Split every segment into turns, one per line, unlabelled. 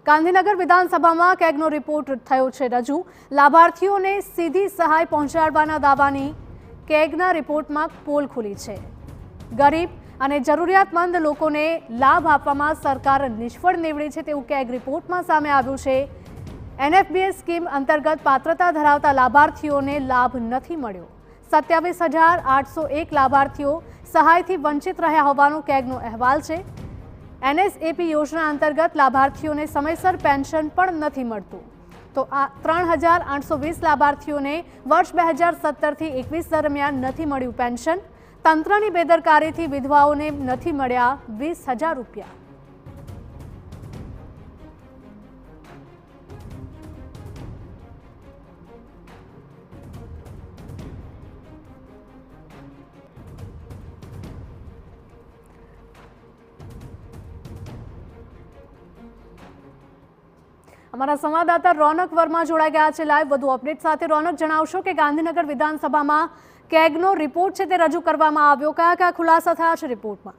ગાંધીનગર વિધાનસભામાં કેગનો રિપોર્ટ થયો છે રજૂ। લાભાર્થીઓને સીધી સહાય પહોંચાડવાના દાવાની કેગના રિપોર્ટમાં પોલ ખુલી છે। ગરીબ અને જરૂરિયાતમંદ લોકોને લાભ આપવામાં સરકાર નિષ્ફળ નીવડી છે તેવું કેગ રિપોર્ટમાં સામે આવ્યું છે। NFBS સ્કીમ અંતર્ગત પાત્રતા ધરાવતા લાભાર્થીઓને લાભ નથી મળ્યો। 27,801 લાભાર્થીઓ સહાયથી વંચિત રહ્યા હોવાનો કેગનો અહેવાલ છે। NSAP યોજના અંતર્ગત લાભાર્થીઓને સમયસર પેન્શન પણ નથી મળતું, તો આ 3,820 લાભાર્થીઓને વર્ષ 2017થી 21 દરમિયાન નથી મળ્યું પેન્શન। તંત્રની બેદરકારીથી વિધવાઓને નથી મળ્યા 20,000 રૂપિયા। हमारा संवाददाता रौनक वर्मा जोड़ा गया है लाइव વધુ અપડેટ સાથે। रौनक જણાવશો કે ગાંધીનગર વિધાનસભામાં કેગનો રિપોર્ટ છે તે રજૂ કરવામાં આવ્યો, કયા કયા ખુલાસા થયા છે રિપોર્ટમાં?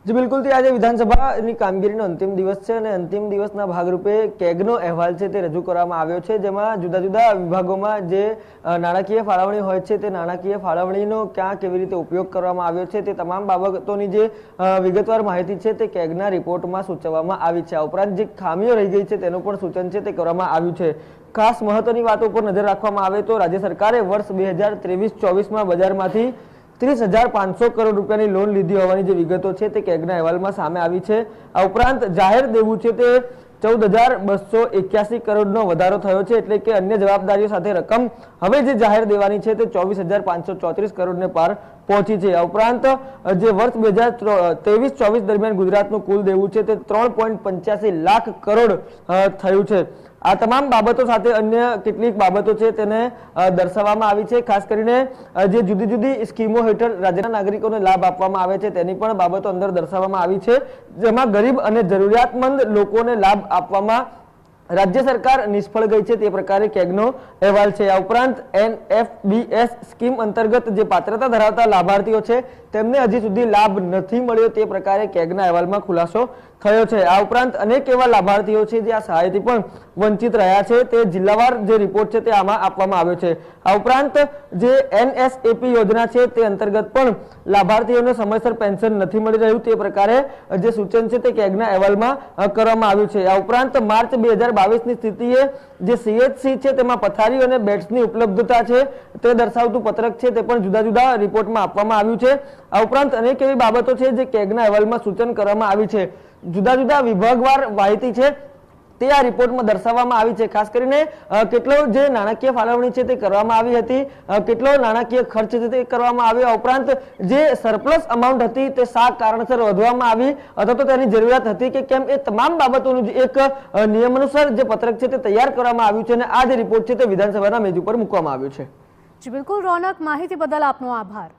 जी बिल्कुल थी आज विधानसभा कामगीरी अंतिम दिवस है। अंतिम दिवस भागरूपे केगनो अहेवाल है ते रजू करवामां आव्यो छे, जेमां जुदा जुदा विभागों जे नाणाकीय फाळवणी होय छे ते नाणाकीय फाळवणीनो क्यां केवी रीते उपयोग करवामां आव्यो छे ते तमाम बाबतोनी जे विगतवार माहिती छे ते केगना रिपोर्टमां सूचववामां आवी छे। आ उपरांत जे खामीओ रही गई छे तेनुं पण सूचन छे ते करवामां आव्युं छे। खास महत्वनी वातो पर नजर राखवामां आवे तो राज्य सरकारे वर्ष 2023-24 में बजारमांथी 30,500 करोड़ रूपिया की लोन लीधी होवानी जे विगतो छे ते केगना अहेवालमां सामे आवी छे। आ उपरांत जाहेर देवुं छे ते 14,281 करोड़ नो वधारो थयो छे, एटले के अन्य जवाबदारीओ साथे रकम हवे जे जाहेर देवानी छे ते 24,534 करोड़ ने पार पहोंची छे। आ उपरांत जे वर्ष 2023-24 दरमियान गुजरातनुं कुल देवुं छे ते 3.85 लाख करोड़ थयुं छे। आ तमाम बाबतों साथे अन्य केटलीक बाबतो छे तेने दर्शाववामां आवी छे। खास करीने जे जुदी जुदी स्कीमो हेठळ राज्यना नागरिकोने लाभ आपवामां आवे छे तेनी पण बाबतो अंदर दर्शाववामां आवी छे, जेमां गरीब अने जरूरियातमंद लोकोने लाभ आपवामां राज्य सरकार निष्फळ गई है ते प्रकारे केगनो अहेवाल है। आ उपरांत NFBS स्कीम अंतर्गत जे पात्रता धरावता लाभार्थीओ छे तेमने हजी सुधी लाभ नहीं मळ्यो ते प्रकारे केगना अहेवालमां खुलासो थयो छे। आ उपरांत अनेक एवा लाभार्थीओ छे जे आ सहायथी पण वंचित रह्या छे ते जिल्लावार जे रिपोर्ट छे ते आमां आपवामां आव्यो छे। आ उपरांत जे NSAP योजना छे ते अंतर्गत पण लाभार्थीओने समयसर पेन्शन नहीं मळी रह्युं ते प्रकारे जे सूचन छे ते केगना अहेवालमां करवामां आव्युं छे। आ उपरांत मार्च 2022 ની સ્થિતિએ જે CHC છે તેમાં પથારીઓ અને બેડ્સની ઉપલબ્ધતા છે તે દર્શાવતું પત્રક છે તે પણ જુદા જુદા રિપોર્ટમાં આપવામાં આવ્યું છે। આ ઉપરાંત અનેક એવી બાબતો છે જે કેગના અહેવાલમાં સૂચન કરવામાં આવી છે। જુદા જુદા વિભાગવાર માહિતી છે તે આ રિપોર્ટમાં દર્શાવવામાં આવી છે। ખાસ કરીને કેટલો જે નાણાકીય ફાળવણી છે તે કરવામાં આવી હતી, કેટલો નાણાકીય ખર્ચ છે તે કરવામાં આવ્યો, ઉપરાંત જે સરપ્લસ અમાઉન્ટ હતી તે શા કારણસર વધવામાં આવી અથવા તો તેની જરૂરિયાત હતી કે કેમ, એ તમામ બાબતોનું એક નિયમાનુસાર જે પત્રક છે તે તૈયાર કરવામાં આવ્યું છે અને આ જે રિપોર્ટ છે તે વિધાનસભાના મેજ ઉપર મૂકવામાં આવ્યો છે।
જી બિલકુલ રૌનક, માહિતી બદલ આપનો આભાર।